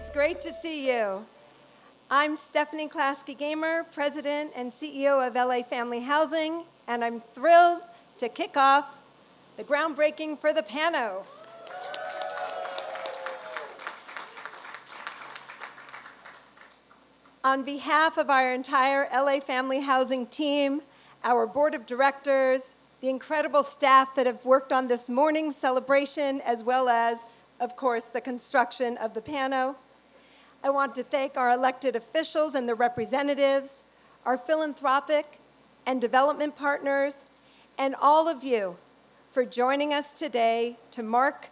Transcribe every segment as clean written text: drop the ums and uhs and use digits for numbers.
It's great to see you. I'm Stephanie Klasky-Gamer, President and CEO of LA Family Housing, and I'm thrilled to kick off the groundbreaking for the Pano. On behalf of our entire LA Family Housing team, our board of directors, the incredible staff that have worked on this morning's celebration, as well as, of course, the construction of the Pano, I want to thank our elected officials and their representatives, our philanthropic and development partners, and all of you for joining us today to mark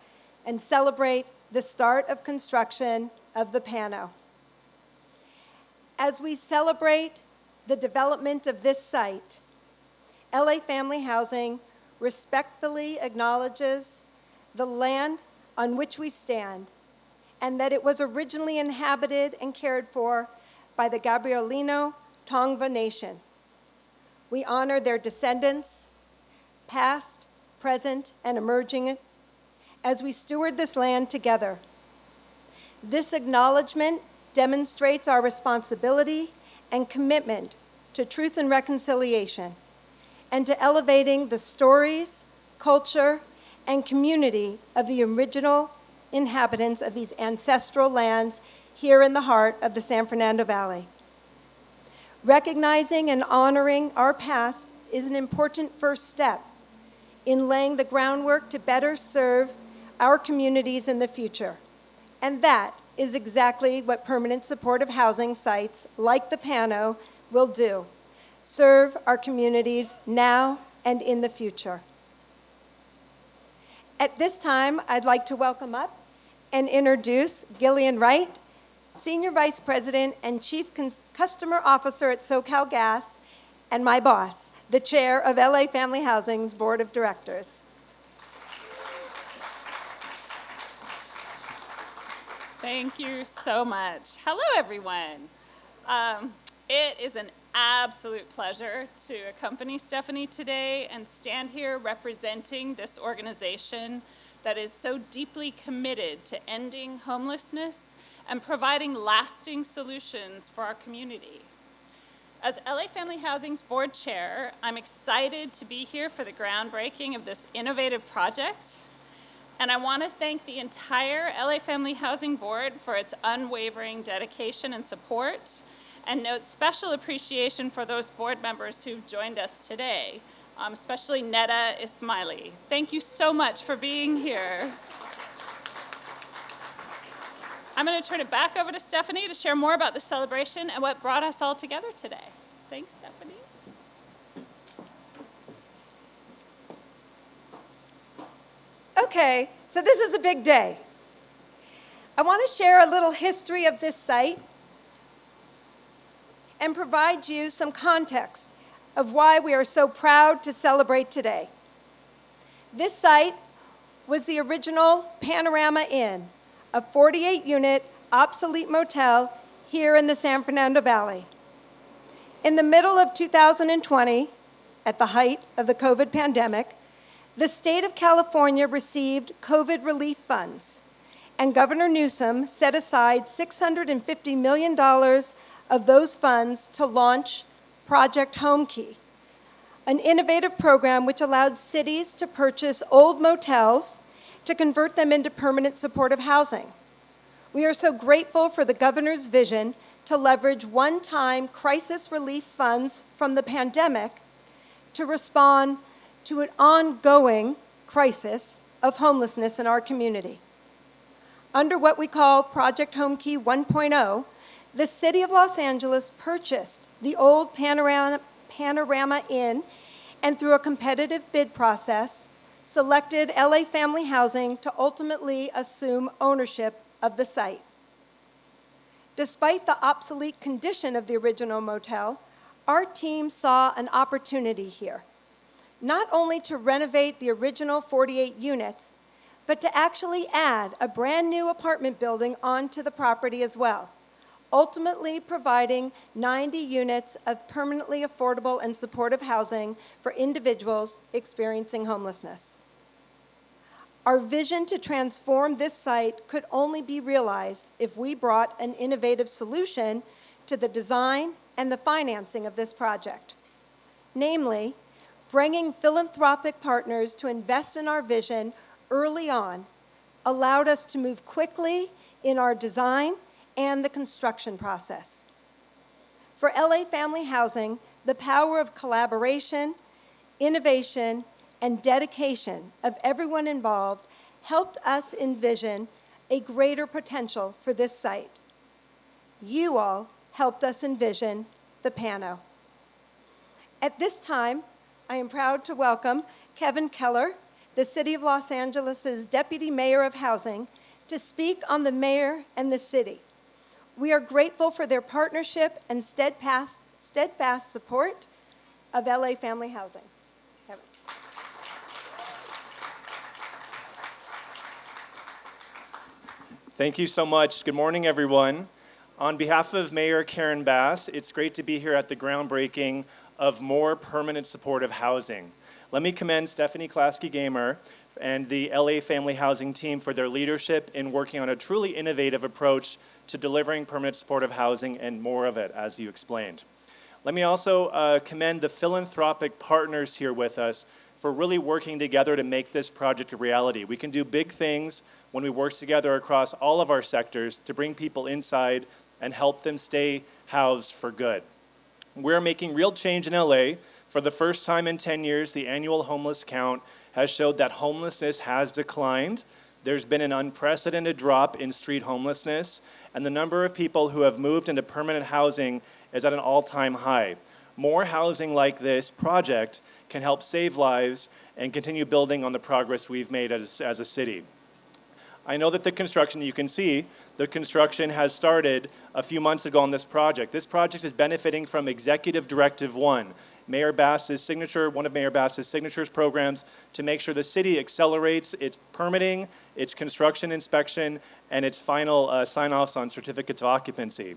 and celebrate the start of construction of the Pano. As we celebrate the development of this site, LA Family Housing respectfully acknowledges the land on which we stand and that it was originally inhabited and cared for by the Gabrielino Tongva Nation. We honor their descendants, past, present, and emerging, as we steward this land together. This acknowledgement demonstrates our responsibility and commitment to truth and reconciliation, and to elevating the stories, culture, and community of the original inhabitants of these ancestral lands here in the heart of the San Fernando Valley. Recognizing and honoring our past is an important first step in laying the groundwork to better serve our communities in the future. And that is exactly what permanent supportive housing sites like the Pano will do: serve our communities now and in the future. At this time, I'd like to welcome up and introduce Gillian Wright, Senior Vice President and Chief Customer Officer at SoCalGas, and my boss, the Chair of LA Family Housing's Board of Directors. Thank you so much. Hello, everyone. It is an absolute pleasure to accompany Stephanie today and stand here representing this organization that is so deeply committed to ending homelessness and providing lasting solutions for our community. As LA Family Housing's board chair, I'm excited to be here for the groundbreaking of this innovative project. And I want to thank the entire LA Family Housing Board for its unwavering dedication and support, and note special appreciation for those board members who've joined us today, especially Netta Ismaili. Thank you so much for being here. I'm going to turn it back over to Stephanie to share more about the celebration and what brought us all together today. Thanks, Stephanie. Okay, so this is a big day. I want to share a little history of this site and provide you some context of why we are so proud to celebrate today. This site was the original Panorama Inn, a 48-unit obsolete motel here in the San Fernando Valley. In the middle of 2020, at the height of the COVID pandemic, the state of California received COVID relief funds, and Governor Newsom set aside $650 million of those funds to launch Project Homekey, an innovative program which allowed cities to purchase old motels to convert them into permanent supportive housing. We are so grateful for the governor's vision to leverage one-time crisis relief funds from the pandemic to respond to an ongoing crisis of homelessness in our community. Under what we call Project Homekey 1.0, the City of Los Angeles purchased the old Panorama Inn, and through a competitive bid process, selected LA Family Housing to ultimately assume ownership of the site. Despite the obsolete condition of the original motel, our team saw an opportunity here, not only to renovate the original 48 units, but to actually add a brand new apartment building onto the property as well, ultimately providing 90 units of permanently affordable and supportive housing for individuals experiencing homelessness. Our vision to transform this site could only be realized if we brought an innovative solution to the design and the financing of this project. Namely, bringing philanthropic partners to invest in our vision early on allowed us to move quickly in our design and the construction process. For LA Family Housing, the power of collaboration, innovation, and dedication of everyone involved helped us envision a greater potential for this site. You all helped us envision the Pano. At this time, I am proud to welcome Kevin Keller, the City of Los Angeles' Deputy Mayor of Housing, to speak on the mayor and the city. We are grateful for their partnership and steadfast support of LA Family Housing. Kevin. Thank you so much. Good morning, everyone. On behalf of Mayor Karen Bass, it's great to be here at the groundbreaking of more permanent supportive housing. Let me commend Stephanie Klasky-Gamer and the LA Family Housing team for their leadership in working on a truly innovative approach to delivering permanent supportive housing and more of it, as you explained. Let me also commend the philanthropic partners here with us for really working together to make this project a reality. We can do big things when we work together across all of our sectors to bring people inside and help them stay housed for good. We're making real change in LA. For the first time in 10 years, the annual homeless count has showed that homelessness has declined. There's been an unprecedented drop in street homelessness, and the number of people who have moved into permanent housing is at an all-time high. More housing like this project can help save lives and continue building on the progress we've made as a city. I know that the construction, you can see, the construction has started a few months ago on this project. This project is benefiting from Executive Directive 1, Mayor Bass's signature, one of Mayor Bass's signatures programs to make sure the city accelerates its permitting, its construction inspection, and its final sign-offs on certificates of occupancy.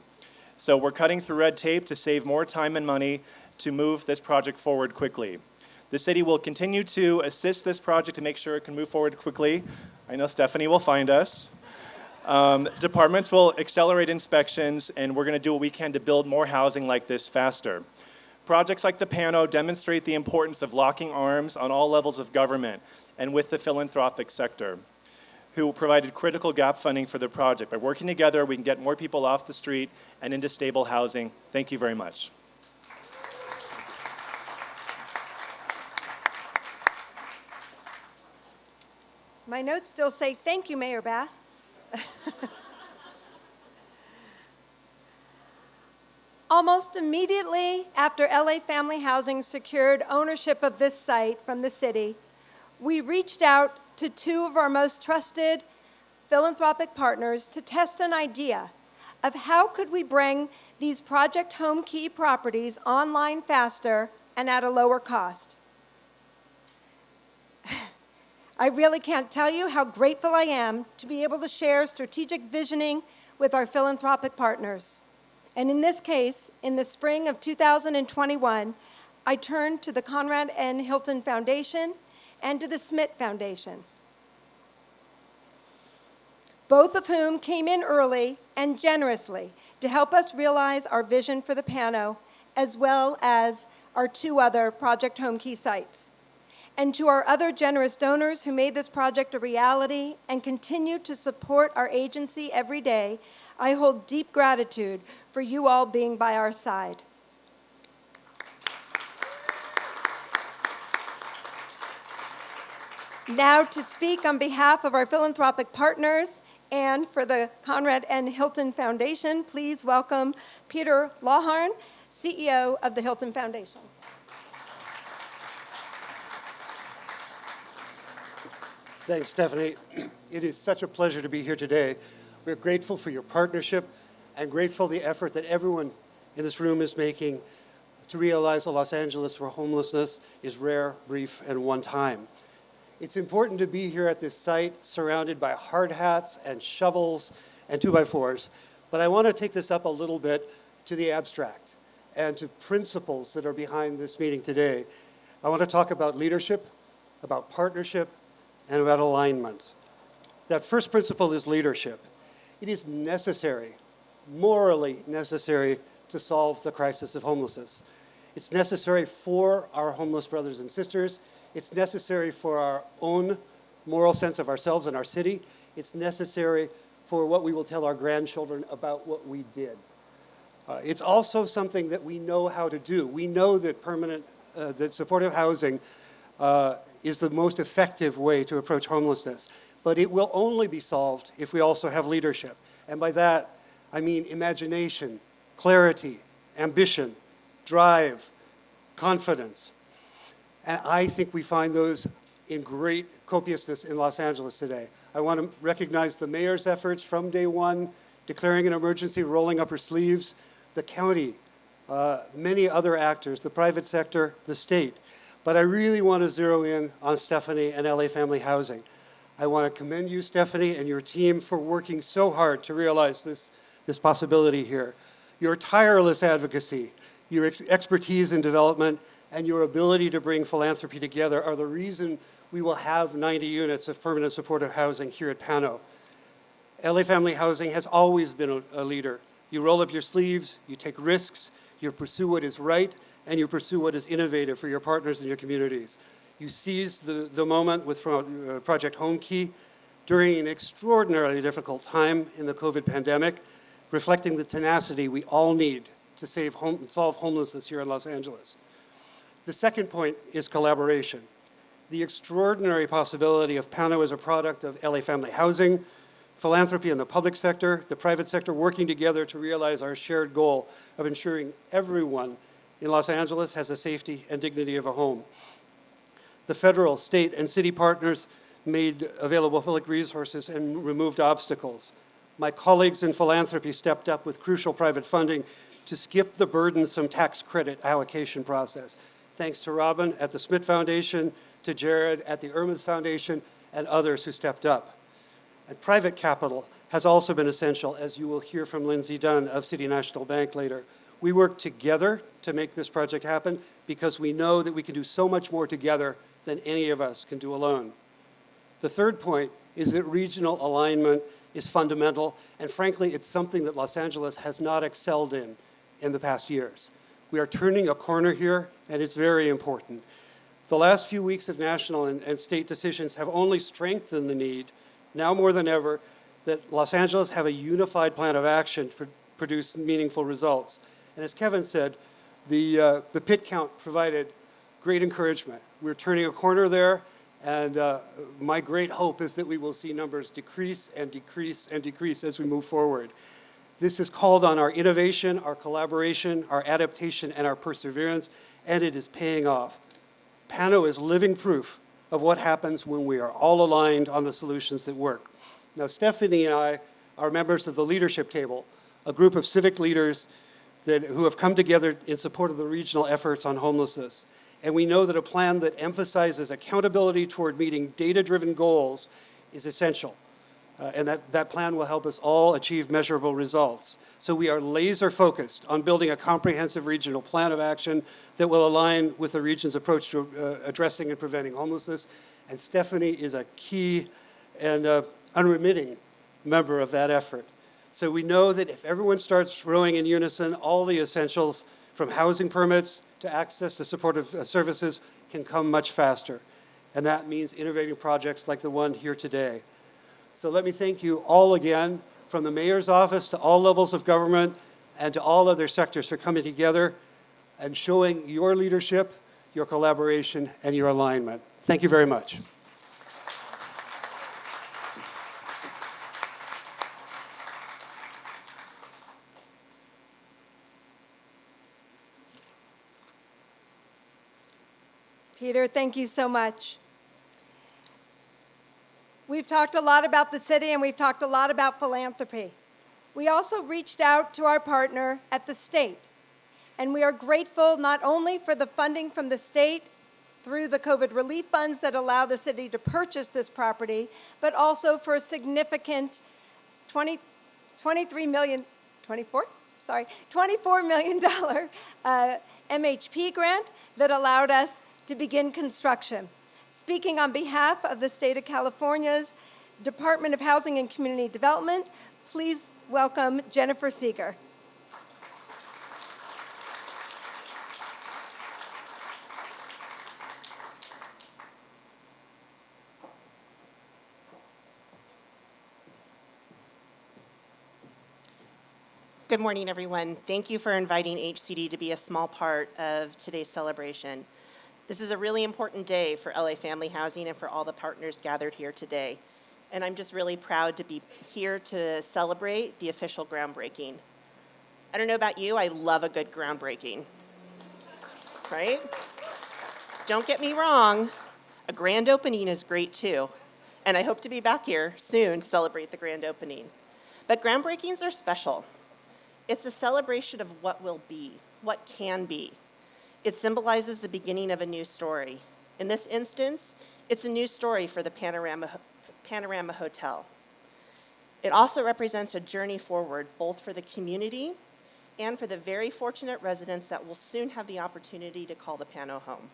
So we're cutting through red tape to save more time and money to move this project forward quickly. The city will continue to assist this project to make sure it can move forward quickly. I know Stephanie will find us. Departments will accelerate inspections, and we're going to do what we can to build more housing like this faster. Projects like the Pano demonstrate the importance of locking arms on all levels of government and with the philanthropic sector, who provided critical gap funding for the project. By working together, we can get more people off the street and into stable housing. Thank you very much. My notes still say, thank you, Mayor Bass. Almost immediately after LA Family Housing secured ownership of this site from the city, we reached out to two of our most trusted philanthropic partners to test an idea of how could we bring these Project Homekey properties online faster and at a lower cost. I really can't tell you how grateful I am to be able to share strategic visioning with our philanthropic partners. And in this case, in the spring of 2021, I turned to the Conrad N. Hilton Foundation and to the Smith Foundation, both of whom came in early and generously to help us realize our vision for the Pano, as well as our two other Project Homekey sites. And to our other generous donors who made this project a reality and continue to support our agency every day, I hold deep gratitude for you all being by our side. Now to speak on behalf of our philanthropic partners and for the Conrad N. Hilton Foundation, please welcome Peter Lawharn, CEO of the Hilton Foundation. Thanks, Stephanie. It is such a pleasure to be here today. We're grateful for your partnership and grateful for the effort that everyone in this room is making to realize a Los Angeles where homelessness is rare, brief, and one time. It's important to be here at this site surrounded by hard hats and shovels and 2x4s, but I want to take this up a little bit to the abstract and to principles that are behind this meeting today. I want to talk about leadership, about partnership, and about alignment. That first principle is leadership. It is necessary, morally necessary, to solve the crisis of homelessness. It's necessary for our homeless brothers and sisters. It's necessary for our own moral sense of ourselves and our city. It's necessary for what we will tell our grandchildren about what we did. It's also something that we know how to do. We know that that supportive housing is the most effective way to approach homelessness. But it will only be solved if we also have leadership. And by that, I mean imagination, clarity, ambition, drive, confidence. And I think we find those in great copiousness in Los Angeles today. I want to recognize the mayor's efforts from day one, declaring an emergency, rolling up her sleeves, the county, many other actors, the private sector, the state. But I really want to zero in on Stephanie and LA Family Housing. I want to commend you, Stephanie, and your team for working so hard to realize this possibility here. Your tireless advocacy, your expertise in development, and your ability to bring philanthropy together are the reason we will have 90 units of permanent supportive housing here at Pano. LA Family Housing has always been a leader. You roll up your sleeves, you take risks, you pursue what is right, and you pursue what is innovative for your partners and your communities. You seized the moment with Project Homekey during an extraordinarily difficult time in the COVID pandemic, reflecting the tenacity we all need to solve homelessness here in Los Angeles. The second point is collaboration. The extraordinary possibility of Pano as a product of LA Family Housing, philanthropy in the public sector, the private sector working together to realize our shared goal of ensuring everyone in Los Angeles has the safety and dignity of a home. The federal, state, and city partners made available public resources and removed obstacles. My colleagues in philanthropy stepped up with crucial private funding to skip the burdensome tax credit allocation process. Thanks to Robin at the Smith Foundation, to Jared at the Ermans Foundation, and others who stepped up. And private capital has also been essential, as you will hear from Lindsay Dunn of City National Bank later. We work together to make this project happen because we know that we can do so much more together than any of us can do alone. The third point is that regional alignment is fundamental, and frankly, it's something that Los Angeles has not excelled in the past years. We are turning a corner here, and it's very important. The last few weeks of national and state decisions have only strengthened the need, now more than ever, that Los Angeles have a unified plan of action to produce meaningful results. And as Kevin said, the pit count provided great encouragement. We're turning a corner there, and my great hope is that we will see numbers decrease and decrease and decrease as we move forward. This is called on our innovation, our collaboration, our adaptation, and our perseverance, and it is paying off. Pano is living proof of what happens when we are all aligned on the solutions that work. Now, Stephanie and I are members of the leadership table, a group of civic leaders who have come together in support of the regional efforts on homelessness. And we know that a plan that emphasizes accountability toward meeting data-driven goals is essential. And that plan will help us all achieve measurable results. So we are laser focused on building a comprehensive regional plan of action that will align with the region's approach to addressing and preventing homelessness. And Stephanie is a key and unremitting member of that effort. So we know that if everyone starts rowing in unison, all the essentials from housing permits to access to supportive services can come much faster. And that means innovating projects like the one here today. So let me thank you all again, from the mayor's office to all levels of government and to all other sectors, for coming together and showing your leadership, your collaboration, and your alignment. Thank you very much. Peter, thank you so much. We've talked a lot about the city, and we've talked a lot about philanthropy. We also reached out to our partner at the state, and we are grateful not only for the funding from the state through the COVID relief funds that allow the city to purchase this property, but also for a significant $24 million MHP grant that allowed us to begin construction. Speaking on behalf of the State of California's Department of Housing and Community Development, please welcome Jennifer Seeger. Good morning, everyone. Thank you for inviting HCD to be a small part of today's celebration. This is a really important day for LA Family Housing and for all the partners gathered here today. And I'm just really proud to be here to celebrate the official groundbreaking. I don't know about you, I love a good groundbreaking, right? Don't get me wrong, a grand opening is great too. And I hope to be back here soon to celebrate the grand opening. But groundbreakings are special. It's a celebration of what will be, what can be. It symbolizes the beginning of a new story. In this instance, it's a new story for the Panorama Hotel. It also represents a journey forward, both for the community and for the very fortunate residents that will soon have the opportunity to call the Pano home.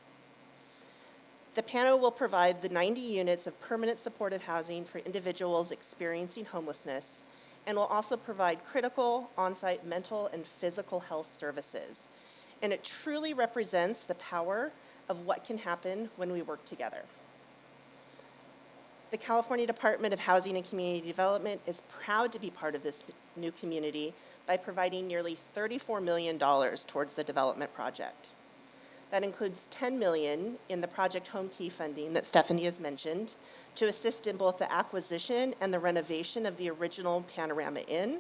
The Pano will provide the 90 units of permanent supportive housing for individuals experiencing homelessness, and will also provide critical on-site mental and physical health services. And it truly represents the power of what can happen when we work together. The California Department of Housing and Community Development is proud to be part of this new community by providing nearly $34 million towards the development project. That includes $10 million in the Project Homekey funding that Stephanie has mentioned to assist in both the acquisition and the renovation of the original Panorama Inn,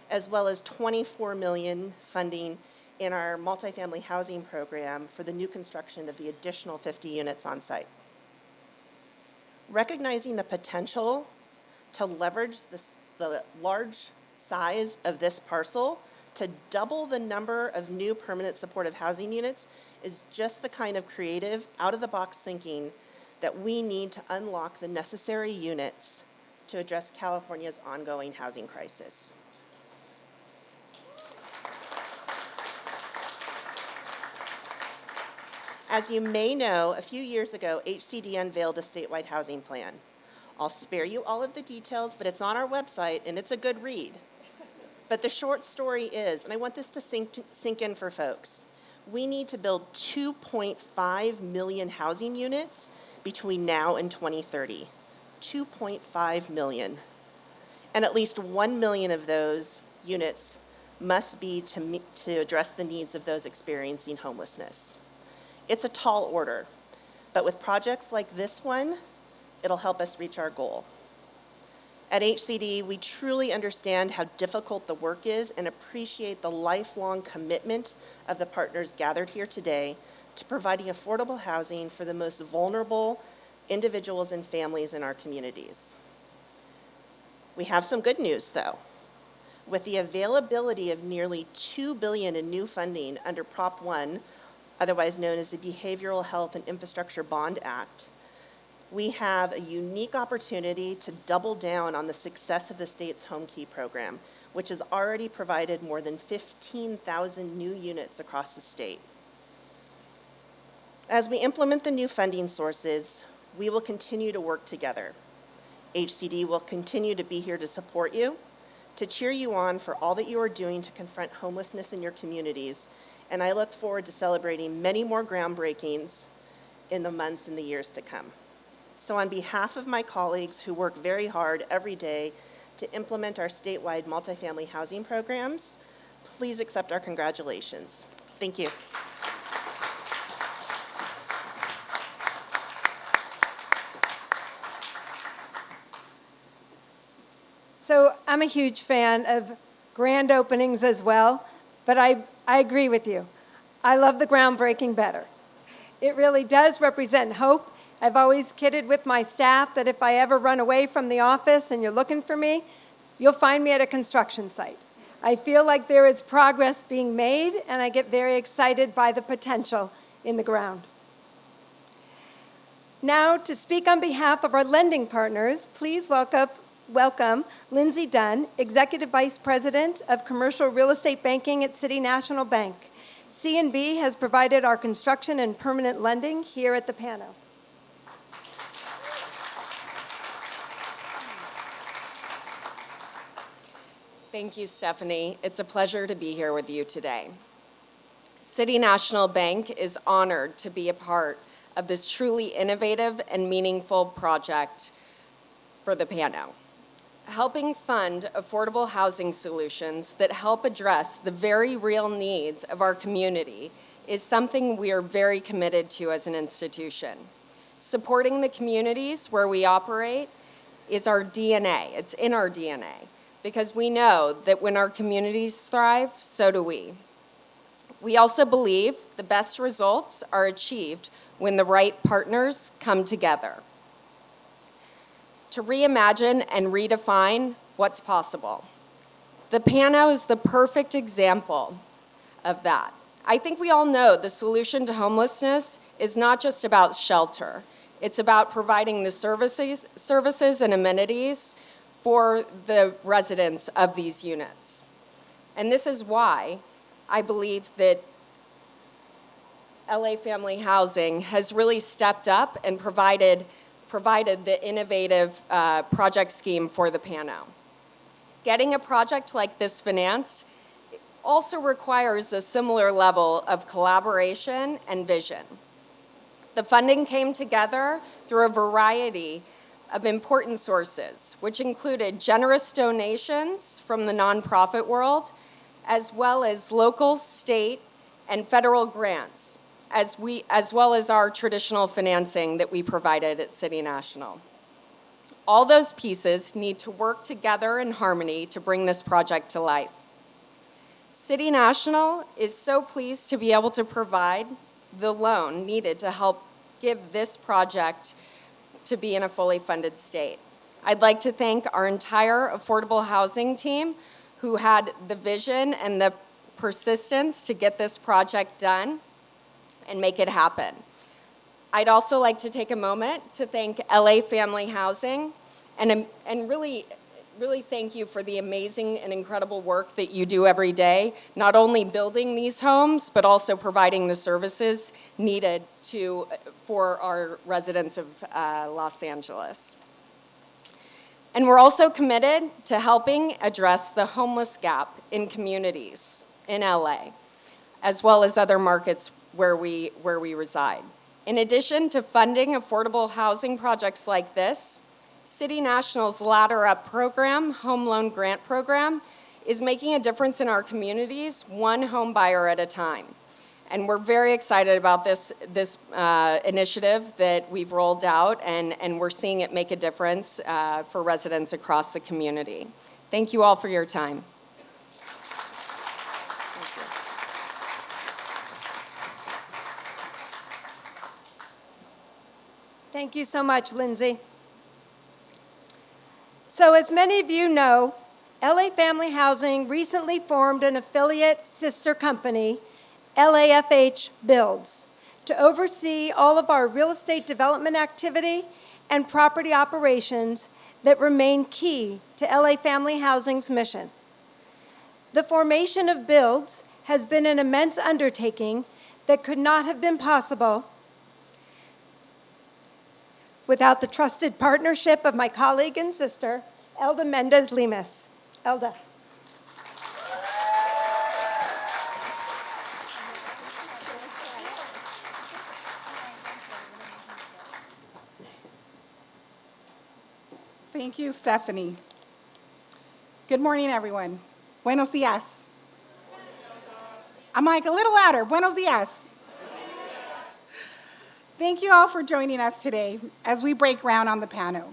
as well as $24 million funding in our multifamily housing program for the new construction of the additional 50 units on site. Recognizing the potential to leverage the large size of this parcel to double the number of new permanent supportive housing units is just the kind of creative, out-of-the-box thinking that we need to unlock the necessary units to address California's ongoing housing crisis. As you may know, a few years ago, HCD unveiled a statewide housing plan. I'll spare you all of the details, but it's on our website, and it's a good read. But the short story is, and I want this to sink in for folks, we need to build 2.5 million housing units between now and 2030. 2.5 million. And at least 1 million of those units must be to address the needs of those experiencing homelessness. It's a tall order, but with projects like this one, it'll help us reach our goal. At HCD, we truly understand how difficult the work is and appreciate the lifelong commitment of the partners gathered here today to providing affordable housing for the most vulnerable individuals and families in our communities. We have some good news, though. With the availability of nearly $2 billion in new funding under Prop 1, otherwise known as the Behavioral Health and Infrastructure Bond Act, we have a unique opportunity to double down on the success of the state's Homekey program, which has already provided more than 15,000 new units across the state. As we implement the new funding sources, we will continue to work together. HCD will continue to be here to support you, to cheer you on for all that you are doing to confront homelessness in your communities, and I look forward to celebrating many more groundbreakings in the months and the years to come. So on behalf of my colleagues who work very hard every day to implement our statewide multifamily housing programs, please accept our congratulations. Thank you. So I'm a huge fan of grand openings as well, but I agree with you. I love the groundbreaking better. It really does represent hope. I've always kidded with my staff that if I ever run away from the office and you're looking for me, you'll find me at a construction site. I feel like there is progress being made, and I get very excited by the potential in the ground. Now, to speak on behalf of our lending partners, please welcome Lindsay Dunn, Executive Vice President of Commercial Real Estate Banking at City National Bank. C&B has provided our construction and permanent lending here at the Pano. Thank you, Stephanie. It's a pleasure to be here with you today. City National Bank is honored to be a part of this truly innovative and meaningful project for the Pano. Helping fund affordable housing solutions that help address the very real needs of our community is something we are very committed to as an institution. Supporting the communities where we operate is our DNA. It's in our DNA, because we know that when our communities thrive, so do we. We also believe the best results are achieved when the right partners come together to reimagine and redefine what's possible. The Pano is the perfect example of that. I think we all know the solution to homelessness is not just about shelter. It's about providing the services and amenities for the residents of these units. And this is why I believe that LA Family Housing has really stepped up and provided the innovative project scheme for the Pano. Getting a project like this financed also requires a similar level of collaboration and vision. The funding came together through a variety of important sources, which included generous donations from the nonprofit world, as well as local, state, and federal grants, as well as our traditional financing that we provided at City National. All those pieces need to work together in harmony to bring this project to life. City National is so pleased to be able to provide the loan needed to help give this project to be in a fully funded state. I'd like to thank our entire affordable housing team who had the vision and the persistence to get this project done and make it happen. I'd also like to take a moment to thank LA Family Housing and really thank you for the amazing and incredible work that you do every day, not only building these homes, but also providing the services needed for our residents of Los Angeles. And we're also committed to helping address the homeless gap in communities in LA, as well as other markets where we reside. In addition to funding affordable housing projects like this, City National's Ladder Up program, home loan grant program, is making a difference in our communities, one home buyer at a time. And we're very excited about this initiative that we've rolled out, and we're seeing it make a difference for residents across the community. Thank you all for your time. Thank you so much, Lindsay. So as many of you know, LA Family Housing recently formed an affiliate sister company, LAFH Builds, to oversee all of our real estate development activity and property operations that remain key to LA Family Housing's mission. The formation of Builds has been an immense undertaking that could not have been possible without the trusted partnership of my colleague and sister, Elda Mendez-Lemus. Elda. Thank you, Stephanie. Good morning, everyone. Buenos dias. I'm like a little louder. Buenos dias. Thank you all for joining us today as we break ground on the Pano,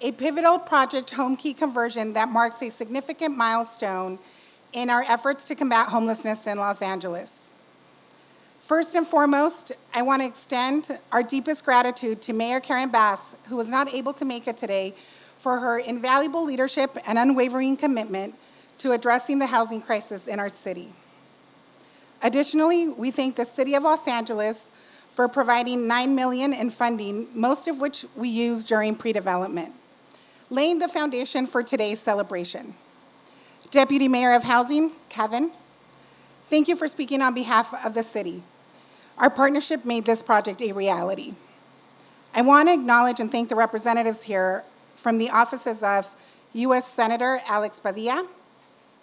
a pivotal Project Homekey conversion that marks a significant milestone in our efforts to combat homelessness in Los Angeles. First and foremost, I want to extend our deepest gratitude to Mayor Karen Bass, who was not able to make it today, for her invaluable leadership and unwavering commitment to addressing the housing crisis in our city. Additionally, we thank the City of Los Angeles for providing $9 million in funding, most of which we used during pre-development, laying the foundation for today's celebration. Deputy Mayor of Housing, Kevin, thank you for speaking on behalf of the city. Our partnership made this project a reality. I want to acknowledge and thank the representatives here from the offices of U.S. Senator Alex Padilla,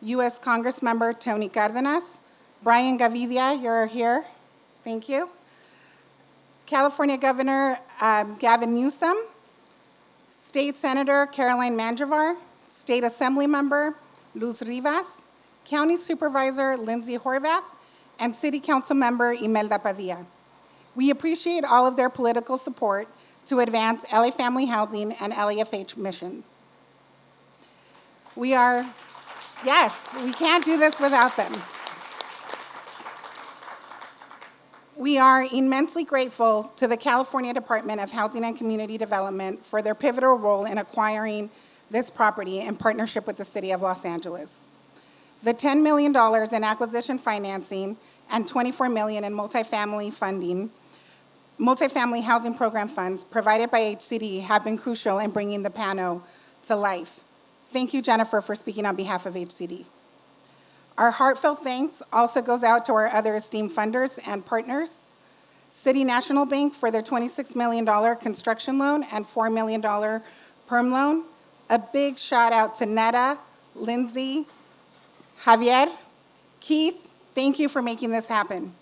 U.S. Congressmember Tony Cardenas, Brian Gavidia, you're here, thank you. California Governor Gavin Newsom, State Senator Caroline Mangivar, State Assembly Member Luz Rivas, County Supervisor Lindsay Horvath, and City Council Member Imelda Padilla. We appreciate all of their political support to advance LA Family Housing and LAFH mission. Yes, we can't do this without them. We are immensely grateful to the California Department of Housing and Community Development for their pivotal role in acquiring this property in partnership with the City of Los Angeles. The $10 million in acquisition financing and $24 million in multifamily housing program funds provided by HCD have been crucial in bringing the Pano to life. Thank you, Jennifer, for speaking on behalf of HCD. Our heartfelt thanks also goes out to our other esteemed funders and partners, City National Bank for their $26 million construction loan and $4 million perm loan. A big shout out to Netta, Lindsay, Javier, Keith, thank you for making this happen.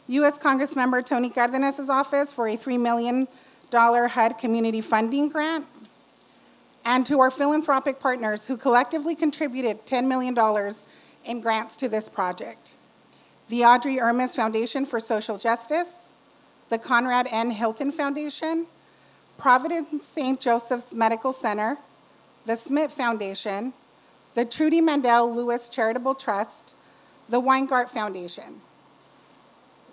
U.S. Congressmember Tony Cardenas' office for a $3 million HUD community funding grant. And to our philanthropic partners who collectively contributed $10 million in grants to this project. The Audrey Ermis Foundation for Social Justice, the Conrad N. Hilton Foundation, Providence St. Joseph's Medical Center, the Smith Foundation, the Trudy Mandel Lewis Charitable Trust, the Weingart Foundation.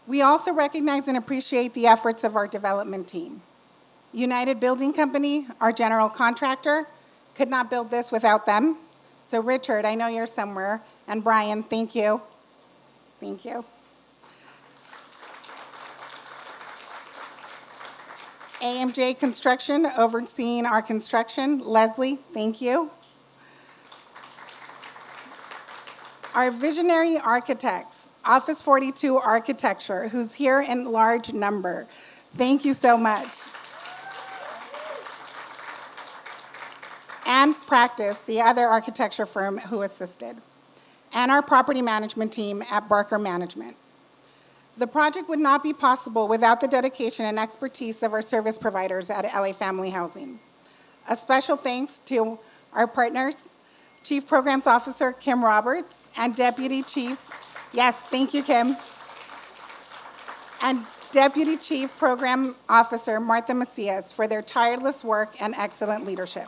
We also recognize and appreciate the efforts of our development team. United Building Company, our general contractor, could not build this without them. So Richard, I know you're somewhere, and Brian, thank you. Thank you. AMJ Construction, overseeing our construction. Leslie, thank you. Our visionary architects, Office 42 Architecture, who's here in large number. Thank you so much. And Practice, the other architecture firm who assisted. And our property management team at Barker Management. The project would not be possible without the dedication and expertise of our service providers at LA Family Housing. A special thanks to our partners, Chief Programs Officer Kim Roberts and Deputy Chief, yes, thank you, Kim, and Deputy Chief Program Officer Martha Macias for their tireless work and excellent leadership.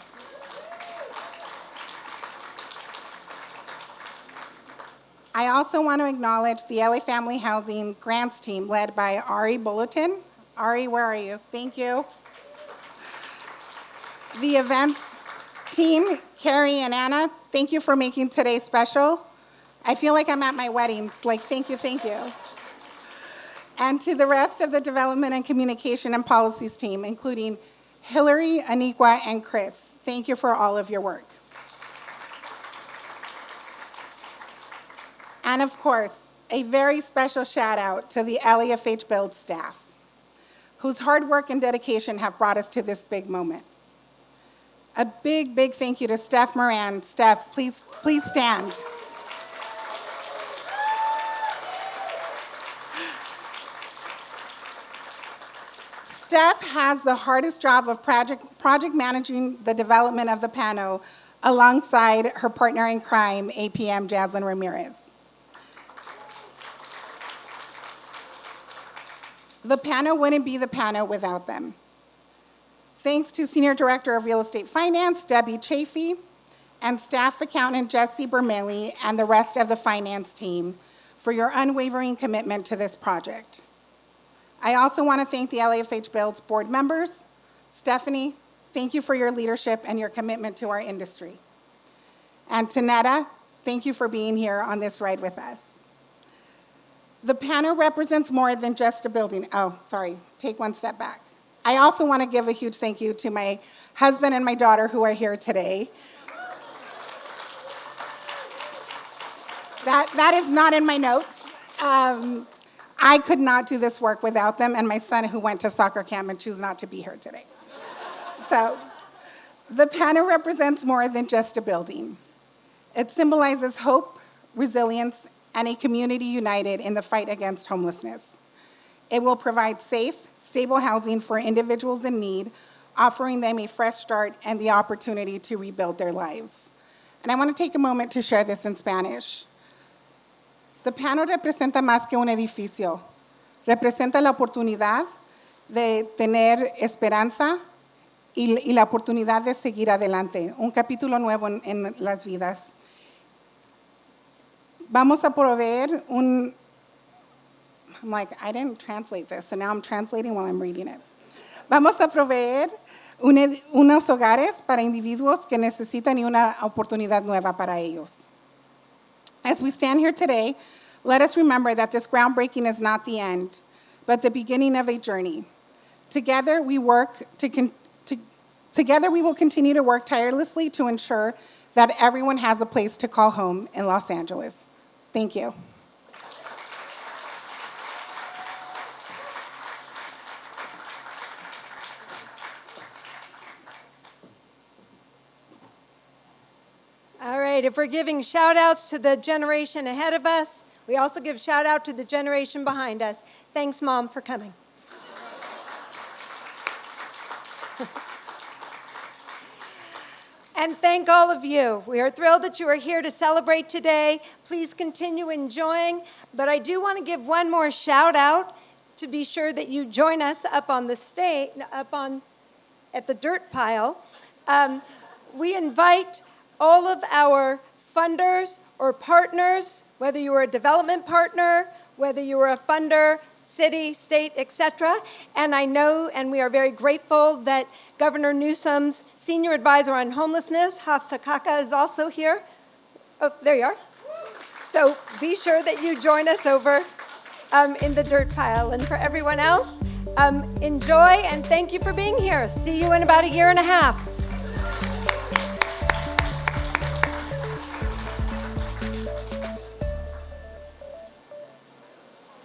I also want to acknowledge the LA Family Housing Grants team led by Ari Bulletin. Ari, where are you? Thank you. The events team, Carrie and Anna, thank you for making today special. I feel like I'm at my wedding. It's like, thank you, thank you. And to the rest of the development and communication and policies team, including Hillary, Aniqua, and Chris, thank you for all of your work. And of course, a very special shout out to the LAFH Build staff, whose hard work and dedication have brought us to this big moment. A big, big thank you to Steph Moran. Steph, please stand. Steph has the hardest job of project managing the development of the Pano alongside her partner in crime, APM Jaslyn Ramirez. The Pano wouldn't be the Pano without them. Thanks to Senior Director of Real Estate Finance, Debbie Chafee, and Staff Accountant Jesse Bermelli, and the rest of the finance team for your unwavering commitment to this project. I also want to thank the LAFH Build's board members. Stephanie, thank you for your leadership and your commitment to our industry. And to Netta, thank you for being here on this ride with us. The Pano represents more than just a building. Oh, sorry, take one step back. I also want to give a huge thank you to my husband and my daughter who are here today. That is not in my notes. I could not do this work without them, and my son who went to soccer camp and chose not to be here today. So, the Pano represents more than just a building. It symbolizes hope, resilience, and a community united in the fight against homelessness. It will provide safe, stable housing for individuals in need, offering them a fresh start and the opportunity to rebuild their lives. And I want to take a moment to share this in Spanish. The Pano representa más que un edificio. Representa la oportunidad de tener esperanza y la oportunidad de seguir adelante. Un capítulo nuevo en las vidas. Vamos a proveer un... I'm like, I didn't translate this, so now I'm translating while I'm reading it. Vamos a proveer unos hogares para individuos que necesitan y una oportunidad nueva para ellos. As we stand here today, let us remember that this groundbreaking is not the end, but the beginning of a journey. Together, we will continue to work tirelessly to ensure that everyone has a place to call home in Los Angeles. Thank you. All right, if we're giving shout outs to the generation ahead of us, we also give shout out to the generation behind us. Thanks, Mom, for coming. And thank all of you. We are thrilled that you are here to celebrate today. Please continue enjoying, but I do want to give one more shout out to be sure that you join us up on the stage, at the dirt pile. We invite all of our funders or partners, whether you are a development partner, whether you are a funder, city, state, etc. And I know, and we are very grateful that Governor Newsom's senior advisor on homelessness, Hafsa Kaka, is also here. Oh, there you are. So be sure that you join us over in the dirt pile. And for everyone else, enjoy and thank you for being here. See you in about a year and a half.